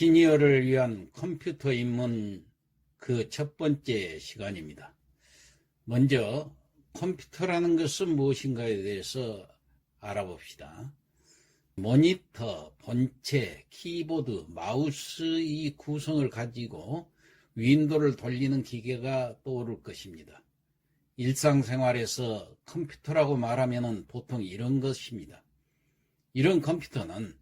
시니어를 위한 컴퓨터 입문 그 첫 번째 시간입니다. 먼저 컴퓨터라는 것은 무엇인가에 대해서 알아봅시다. 모니터, 본체, 키보드, 마우스 이 구성을 가지고 윈도우를 돌리는 기계가 떠오를 것입니다. 일상생활에서 컴퓨터라고 말하면 보통 이런 것입니다. 이런 컴퓨터는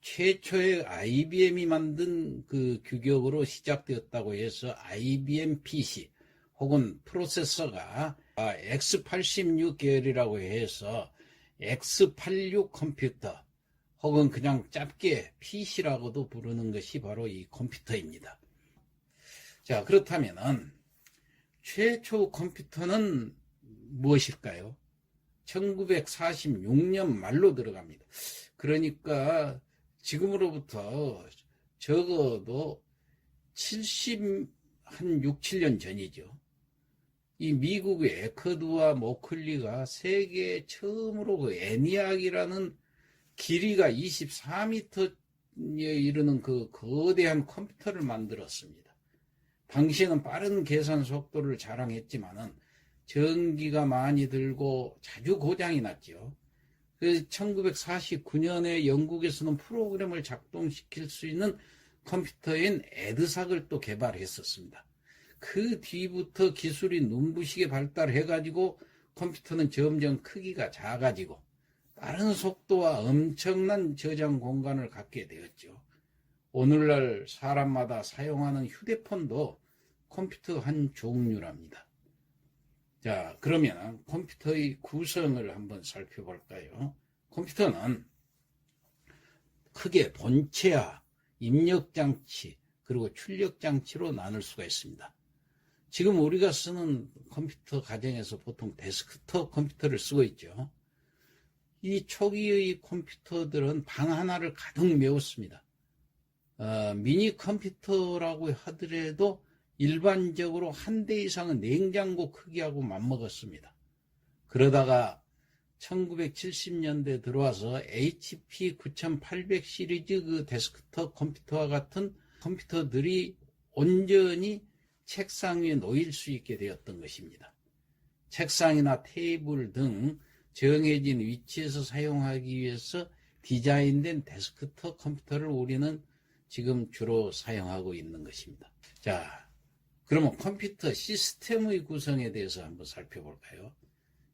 최초의 IBM이 만든 그 규격으로 시작되었다고 해서 IBM PC 혹은 프로세서가 X86 계열이라고 해서 X86 컴퓨터 혹은 그냥 짧게 PC라고도 부르는 것이 바로 이 컴퓨터입니다. 자, 그렇다면 최초 컴퓨터는 무엇일까요? 1946년 말로 들어갑니다. 그러니까 지금으로부터 적어도 6, 7년 전이죠. 이 미국의 에커드와 모클리가 세계 처음으로 그 ENIAC이라는 길이가 24m에 이르는 그 거대한 컴퓨터를 만들었습니다. 당시에는 빠른 계산 속도를 자랑했지만은 전기가 많이 들고 자주 고장이 났죠. 그래서 1949년에 영국에서는 프로그램을 작동시킬 수 있는 컴퓨터인 에드삭을 또 개발했었습니다. 그 뒤부터 기술이 눈부시게 발달해가지고 컴퓨터는 점점 크기가 작아지고 빠른 속도와 엄청난 저장 공간을 갖게 되었죠. 오늘날 사람마다 사용하는 휴대폰도 컴퓨터 한 종류랍니다. 자, 그러면 컴퓨터의 구성을 한번 살펴볼까요? 컴퓨터는 크게 본체와 입력장치 그리고 출력장치로 나눌 수가 있습니다. 지금 우리가 쓰는 컴퓨터 가정에서 보통 데스크톱 컴퓨터를 쓰고 있죠. 이 초기의 컴퓨터들은 방 하나를 가득 메웠습니다. 미니 컴퓨터라고 하더라도 일반적으로 한 대 이상은 냉장고 크기하고 맞먹었습니다. 그러다가 1970년대 들어와서 HP 9800 시리즈 그 데스크톱 컴퓨터와 같은 컴퓨터들이 온전히 책상 위에 놓일 수 있게 되었던 것입니다. 책상이나 테이블 등 정해진 위치에서 사용하기 위해서 디자인된 데스크톱 컴퓨터를 우리는 지금 주로 사용하고 있는 것입니다. 자, 그러면 컴퓨터 시스템의 구성에 대해서 한번 살펴볼까요?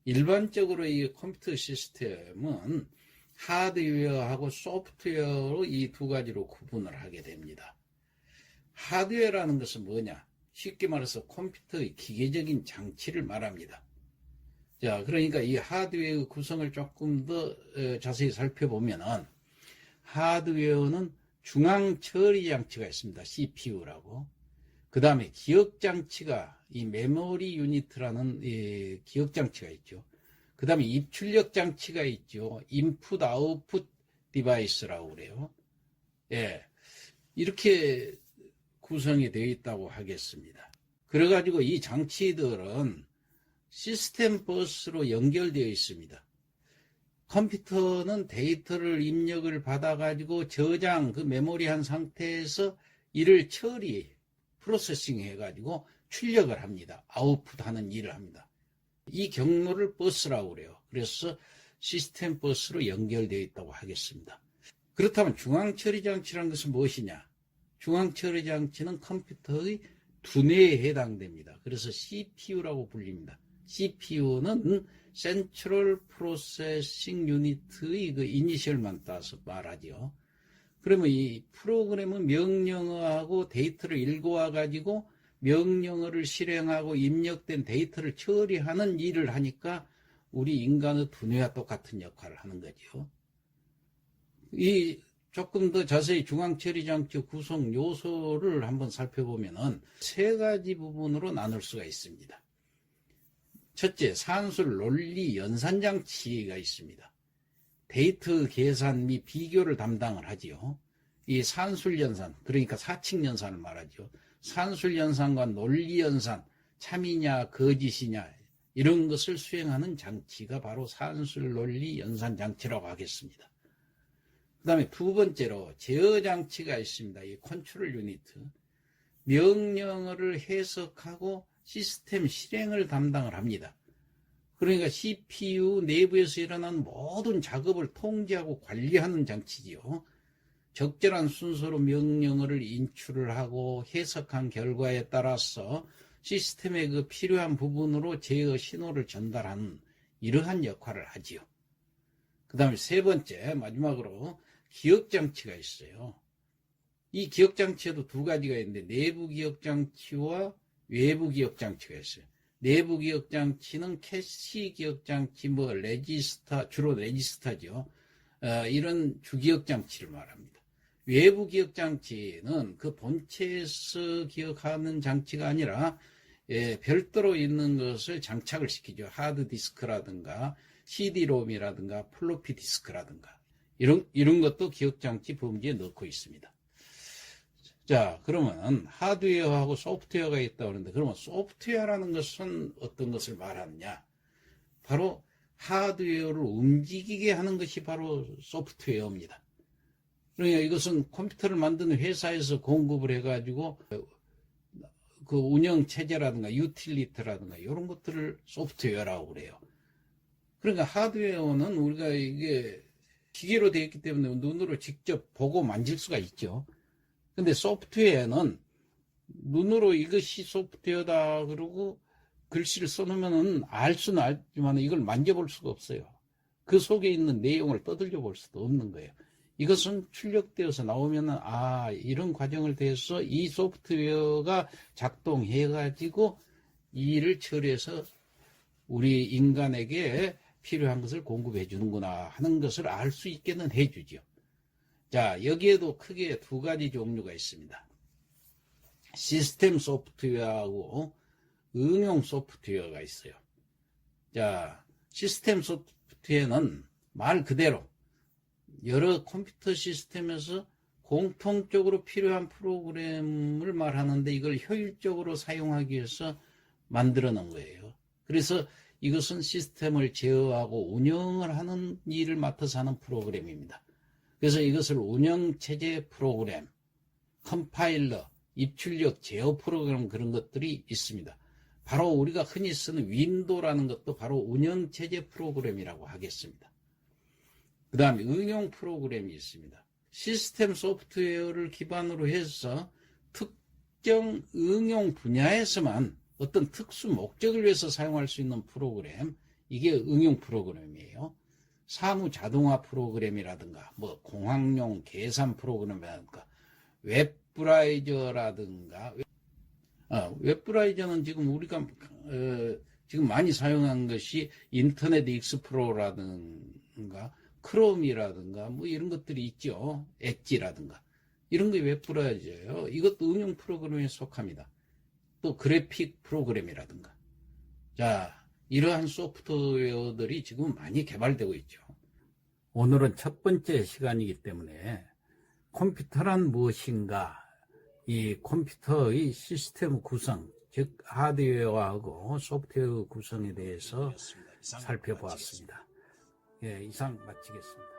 일반적으로 이 컴퓨터 시스템은 하드웨어하고 소프트웨어로 이 두 가지로 구분을 하게 됩니다. 하드웨어라는 것은 뭐냐? 쉽게 말해서 컴퓨터의 기계적인 장치를 말합니다. 자, 그러니까 이 하드웨어 구성을 조금 더 자세히 살펴보면은 하드웨어는 중앙 처리 장치가 있습니다. CPU라고. 그 다음에 기억장치가 이 메모리 유니트라는 기억장치가 있죠. 그 다음에 입출력 장치가 있죠. 인풋 아웃풋 디바이스라고 그래요. 예, 이렇게 구성이 되어 있다고 하겠습니다. 그래가지고 이 장치들은 시스템 버스로 연결되어 있습니다. 컴퓨터는 데이터를 입력을 받아가지고 저장 그 메모리한 상태에서 이를 프로세싱 해가지고 출력을 합니다. 아웃풋하는 일을 합니다. 이 경로를 버스라고 그래요. 그래서 시스템 버스로 연결되어 있다고 하겠습니다. 그렇다면 중앙처리장치란 것은 무엇이냐? 중앙처리장치는 컴퓨터의 두뇌에 해당됩니다. 그래서 CPU라고 불립니다. CPU는 Central Processing Unit의 그 이니셜만 따서 말하죠. 그러면 이 프로그램은 명령어하고 데이터를 읽어와 가지고 명령어를 실행하고 입력된 데이터를 처리하는 일을 하니까 우리 인간의 두뇌와 똑같은 역할을 하는 거죠. 이 조금 더 자세히 중앙처리장치 구성 요소를 한번 살펴보면은 세 가지 부분으로 나눌 수가 있습니다. 첫째, 산술 논리 연산장치가 있습니다. 데이터 계산 및 비교를 담당을 하지요. 이 산술 연산, 그러니까 사칙 연산을 말하죠. 산술 연산과 논리 연산, 참이냐 거짓이냐 이런 것을 수행하는 장치가 바로 산술 논리 연산 장치라고 하겠습니다. 그 다음에 두 번째로 제어 장치가 있습니다. 이 컨트롤 유니트. 명령어를 해석하고 시스템 실행을 담당을 합니다. 그러니까 CPU 내부에서 일어나는 모든 작업을 통제하고 관리하는 장치지요. 적절한 순서로 명령어를 인출을 하고 해석한 결과에 따라서 시스템의 그 필요한 부분으로 제어 신호를 전달하는 이러한 역할을 하지요. 그 다음에 세 번째, 마지막으로 기억장치가 있어요. 이 기억장치에도 두 가지가 있는데 내부 기억장치와 외부 기억장치가 있어요. 내부 기억장치는 캐시 기억장치, 레지스터, 주로 레지스터죠. 이런 주기억장치를 말합니다. 외부 기억장치는 그 본체에서 기억하는 장치가 아니라 별도로 있는 것을 장착을 시키죠. 하드디스크라든가 CD롬이라든가 플로피 디스크라든가 이런 것도 기억장치 범위에 넣고 있습니다. 자, 그러면 하드웨어하고 소프트웨어가 있다고 하는데, 그러면 소프트웨어라는 것은 어떤 것을 말하느냐? 바로 하드웨어를 움직이게 하는 것이 바로 소프트웨어입니다. 그러니까 이것은 컴퓨터를 만드는 회사에서 공급을 해가지고 그 운영 체제라든가 유틸리티라든가 이런 것들을 소프트웨어라고 그래요. 그러니까 하드웨어는 우리가 이게 기계로 되어 있기 때문에 눈으로 직접 보고 만질 수가 있죠. 근데 소프트웨어는 눈으로 이것이 소프트웨어다 그러고 글씨를 써놓으면 알 수는 알지만 이걸 만져볼 수가 없어요. 그 속에 있는 내용을 떠들려 볼 수도 없는 거예요. 이것은 출력되어서 나오면 이런 과정을 대해서 이 소프트웨어가 작동해가지고 이 일을 처리해서 우리 인간에게 필요한 것을 공급해 주는구나 하는 것을 알 수 있게는 해주죠. 자, 여기에도 크게 두 가지 종류가 있습니다. 시스템 소프트웨어하고 응용 소프트웨어가 있어요. 자, 시스템 소프트웨어는 말 그대로 여러 컴퓨터 시스템에서 공통적으로 필요한 프로그램을 말하는데 이걸 효율적으로 사용하기 위해서 만들어 놓은 거예요. 그래서 이것은 시스템을 제어하고 운영을 하는 일을 맡아서 하는 프로그램입니다. 그래서 이것을 운영체제 프로그램, 컴파일러, 입출력 제어 프로그램 그런 것들이 있습니다. 바로 우리가 흔히 쓰는 윈도우라는 것도 바로 운영체제 프로그램이라고 하겠습니다. 그 다음에 응용 프로그램이 있습니다. 시스템 소프트웨어를 기반으로 해서 특정 응용 분야에서만 어떤 특수 목적을 위해서 사용할 수 있는 프로그램, 이게 응용 프로그램이에요. 사무 자동화 프로그램이라든가 공학용 계산 프로그램이라든가 웹브라우저라든가 웹브라우저는 지금 우리가 지금 많이 사용한 것이 인터넷 익스플로러라든가 크롬이라든가 이런 것들이 있죠. 엣지라든가 이런 게 웹브라우저예요. 이것도 응용 프로그램에 속합니다. 또 그래픽 프로그램이라든가 자, 이러한 소프트웨어들이 지금 많이 개발되고 있죠. 오늘은 첫 번째 시간이기 때문에 컴퓨터란 무엇인가, 이 컴퓨터의 시스템 구성, 즉 하드웨어하고 소프트웨어 구성에 대해서 살펴보았습니다. 이상 마치겠습니다.